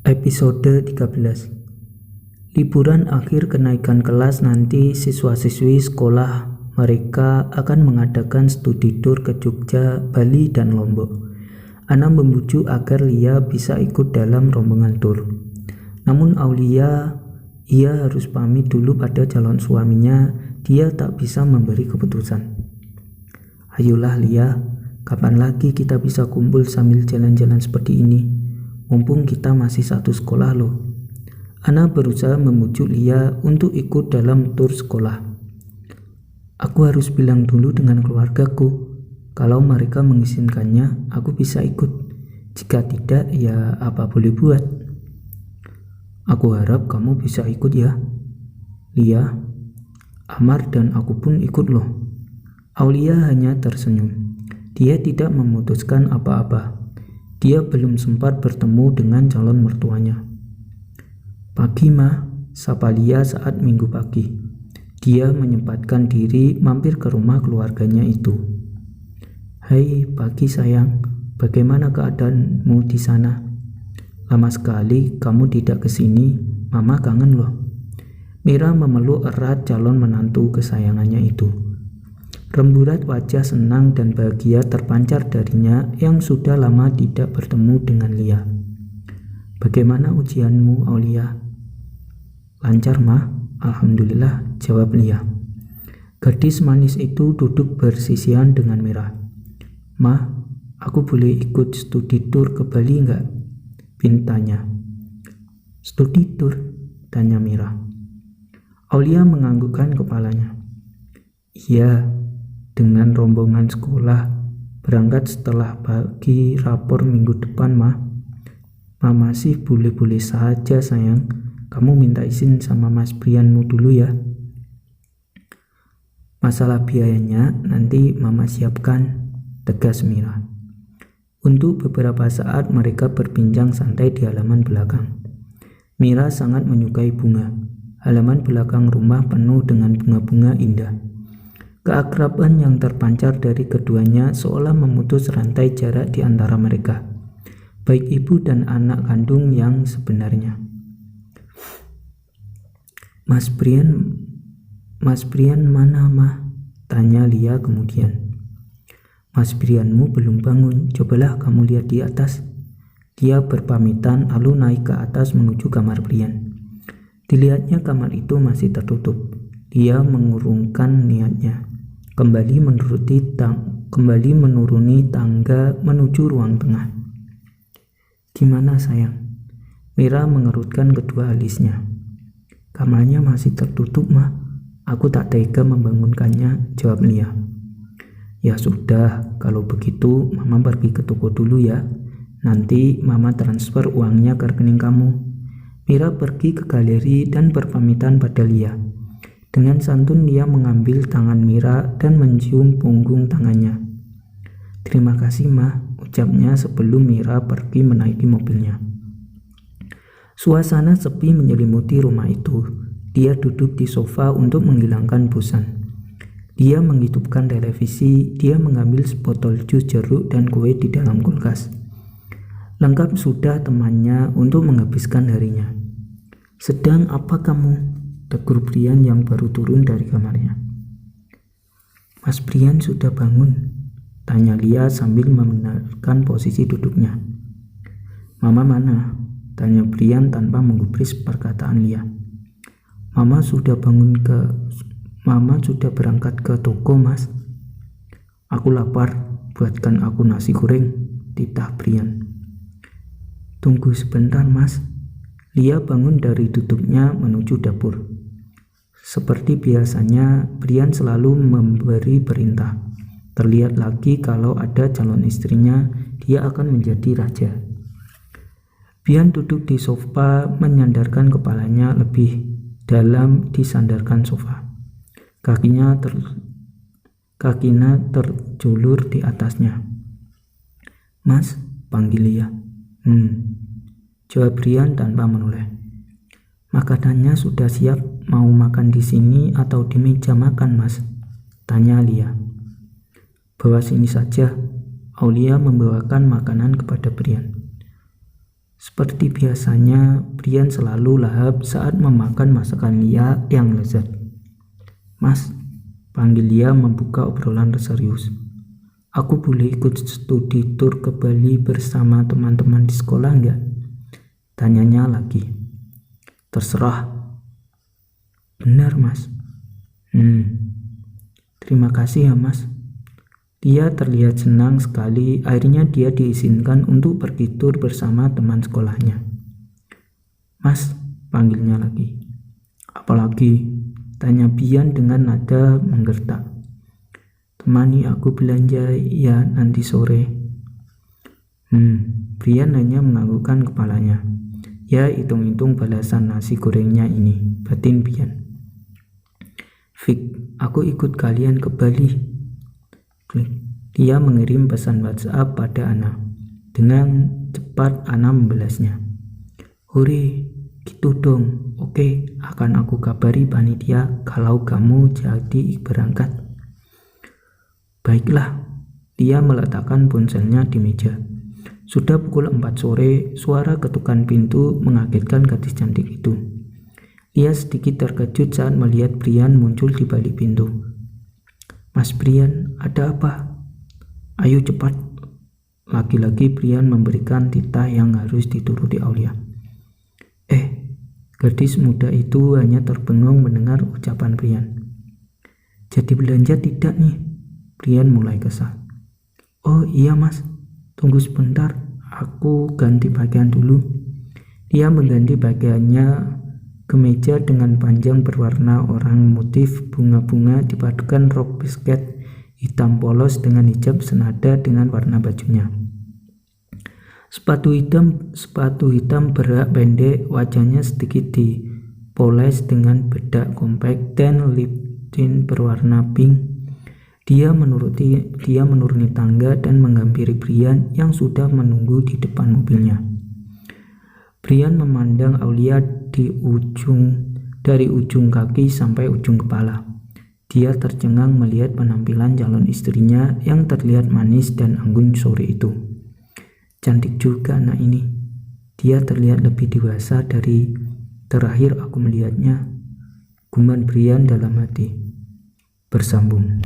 Episode 13. Liburan akhir kenaikan kelas nanti siswa-siswi sekolah mereka akan mengadakan studi tour ke Jogja, Bali, dan Lombok. Ana membujuk agar Lia bisa ikut dalam rombongan tour. Namun Aulia, ia harus pamit dulu pada calon suaminya, dia tak bisa memberi keputusan. Ayolah Lia, kapan lagi kita bisa kumpul sambil jalan-jalan seperti ini? Mumpung kita masih satu sekolah loh. Ana berusaha membujuk Lia untuk ikut dalam tur sekolah. Aku harus bilang dulu dengan keluargaku. Kalau mereka mengizinkannya, aku bisa ikut. Jika tidak, ya apa boleh buat. Aku harap kamu bisa ikut ya. Lia, Amar dan aku pun ikut loh. Aulia hanya tersenyum. Dia tidak memutuskan apa-apa. Dia belum sempat bertemu dengan calon mertuanya. Pagi Ma, sapa Lia saat minggu pagi. Dia menyempatkan diri mampir ke rumah keluarganya itu. Hai pagi sayang, bagaimana keadaanmu di sana? Lama sekali kamu tidak kesini, Mama kangen loh. Mira memeluk erat calon menantu kesayangannya itu. Rembulan wajah senang dan bahagia terpancar darinya yang sudah lama tidak bertemu dengan Lia. Bagaimana ujianmu, Aulia? Lancar, Ma. Alhamdulillah, jawab Lia. Gadis manis itu duduk bersisihan dengan Mira. Ma, aku boleh ikut studi tour ke Bali enggak? Pintanya. Studi tour? Tanya Mira. Aulia menganggukkan kepalanya. Iya, dengan rombongan sekolah, berangkat setelah bagi rapor minggu depan, Ma. Mama sih boleh-boleh saja sayang, kamu minta izin sama Mas Brianmu dulu ya. Masalah biayanya nanti Mama siapkan, tegas Mira. Untuk beberapa saat mereka berbincang santai di halaman belakang. Mira sangat menyukai bunga. Halaman belakang rumah penuh dengan bunga-bunga indah. Keakraban yang terpancar dari keduanya seolah memutus rantai jarak di antara mereka, baik ibu dan anak kandung yang sebenarnya. Mas Brian mana, Ma? Tanya Lia kemudian. Mas Brianmu belum bangun, cobalah kamu lihat di atas. Lia berpamitan lalu naik ke atas menuju kamar Brian. Dilihatnya kamar itu masih tertutup. Dia mengurungkan niatnya. Kembali menuruni tangga menuju ruang tengah. Gimana sayang? Mira mengerutkan kedua alisnya. Kamarnya masih tertutup, Ma. Aku tak tega membangunkannya, jawab Lia. Ya sudah, kalau begitu Mama pergi ke toko dulu ya. Nanti Mama transfer uangnya ke rekening kamu. Mira pergi ke galeri dan berpamitan pada Lia. Dengan santun dia mengambil tangan Mira dan mencium punggung tangannya. Terima kasih, Ma, ucapnya sebelum Mira pergi menaiki mobilnya. Suasana sepi menyelimuti rumah itu. Dia duduk di sofa untuk menghilangkan bosan. Dia menghidupkan televisi, dia mengambil sebotol jus jeruk dan kue di dalam kulkas. Lengkap sudah temannya untuk menghabiskan harinya. Sedang apa kamu? Tegur Brian yang baru turun dari kamarnya. Mas Brian sudah bangun? Tanya Lia sambil membenarkan posisi duduknya. Mama mana? Tanya Brian tanpa menggubris perkataan Lia. Mama sudah berangkat ke toko, Mas. Aku lapar, buatkan aku nasi goreng, titah Brian. Tunggu sebentar, Mas. Lia bangun dari duduknya menuju dapur. Seperti biasanya, Brian selalu memberi perintah. Terlihat lagi kalau ada calon istrinya, dia akan menjadi raja. Brian duduk di sofa menyandarkan kepalanya lebih dalam disandarkan sofa. Kakinya terjulur di atasnya. Mas, panggil Lia. Jawab Brian tanpa menoleh. Makanannya sudah siap, mau makan di sini atau di meja makan, Mas? Tanya Lia. Bawa sini saja. Aulia membawakan makanan kepada Brian. Seperti biasanya, Brian selalu lahap saat memakan masakan Lia yang lezat. "Mas," panggil Lia membuka obrolan serius. "Aku boleh ikut studi tour ke Bali bersama teman-teman di sekolah enggak?" Tanyanya lagi. "Terserah." "Benar, Mas." Terima kasih ya, Mas." Dia terlihat senang sekali, akhirnya dia diizinkan untuk pergi tur bersama teman sekolahnya. "Mas," panggilnya lagi. "Apalagi?" tanya Brian dengan nada menggertak. "Temani aku belanja ya nanti sore." Brian hanya menganggukkan kepalanya. Ya, hitung-hitung balasan nasi gorengnya ini, batin Brian. "Vic, aku ikut kalian ke Bali." Dia mengirim pesan WhatsApp pada Ana. Dengan cepat Ana membalasnya. "Hore, gitu dong. Oke, akan aku kabari panitia kalau kamu jadi berangkat." "Baiklah." Dia meletakkan ponselnya di meja. Sudah pukul 4 sore, suara ketukan pintu mengagetkan gadis cantik itu. Dia sedikit terkejut saat melihat Brian muncul di balik pintu. "Mas Brian, ada apa?" "Ayo cepat." Lagi-lagi Brian memberikan titah yang harus dituruti Aulia. Gadis muda itu hanya terbengung mendengar ucapan Brian. "Jadi belanja tidak nih?" Brian mulai kesal. "Oh iya, Mas, tunggu sebentar, aku ganti pakaian dulu." Dia mengganti pakaiannya. Kemeja dengan panjang berwarna oranye motif bunga-bunga dipadukan rok basket hitam polos dengan hijab senada dengan warna bajunya. Sepatu hitam berak pendek, wajahnya sedikit dipoles dengan bedak kompak dan lip tint berwarna pink. Dia menuruni tangga dan menghampiri Brian yang sudah menunggu di depan mobilnya. Brian memandang Aulia dari ujung kaki sampai ujung kepala. Dia tercengang melihat penampilan calon istrinya yang terlihat manis dan anggun sore itu. Cantik juga anak ini. Dia terlihat lebih dewasa dari terakhir aku melihatnya, gumam Brian dalam hati. Bersambung.